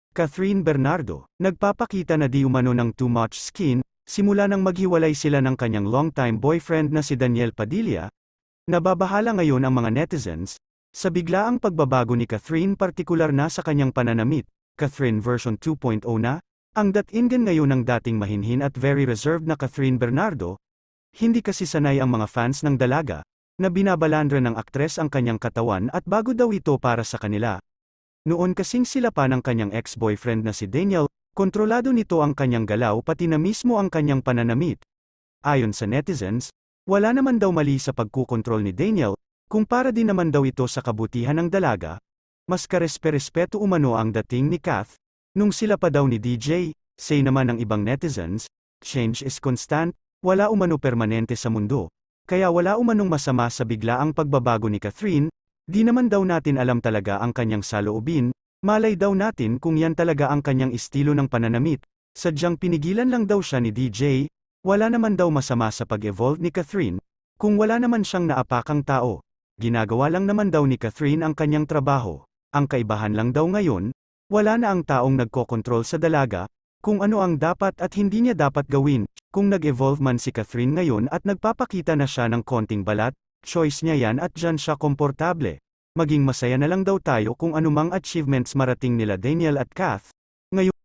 Catherine Bernardo, nagpapakita na di umano ng too much skin, simula nang maghiwalay sila ng kanyang longtime boyfriend na si Daniel Padilla. Nababahala ngayon ang mga netizens, sa biglaang pagbabago ni Catherine partikular na sa kanyang pananamit. Catherine version 2.0 na, ang datingan ngayon ng dating mahinhin at very reserved na Catherine Bernardo. Hindi kasi sanay ang mga fans ng dalaga, na binabalandra ng aktres ang kanyang katawan at bago daw ito para sa kanila. Noon kasing sila pa ng kanyang ex-boyfriend na si Daniel, kontrolado nito ang kanyang galaw pati na mismo ang kanyang pananamit. Ayon sa netizens, wala naman daw mali sa pagkukontrol ni Daniel, kung para din naman daw ito sa kabutihan ng dalaga. Mas karespe-respeto umano ang dating ni Kath, nung sila pa daw ni DJ, say naman ng ibang netizens, change is constant, wala umano permanente sa mundo. Kaya wala umanong masama sa biglaang pagbabago ni Catherine, di naman daw natin alam talaga ang kanyang saloobin, malay daw natin kung yan talaga ang kanyang estilo ng pananamit, sadyang pinigilan lang daw siya ni DJ, wala naman daw masama sa pag-evolve ni Catherine, kung wala naman siyang naapakang tao, ginagawa lang naman daw ni Catherine ang kanyang trabaho. Ang kaibahan lang daw ngayon, wala na ang taong nagkokontrol sa dalaga, kung ano ang dapat at hindi niya dapat gawin. Kung nag-evolve man si Catherine ngayon at nagpapakita na siya ng konting balat, choice niya yan at dyan siya komportable. Maging masaya na lang daw tayo kung anumang achievements marating nila Daniel at Kath. Ngayon,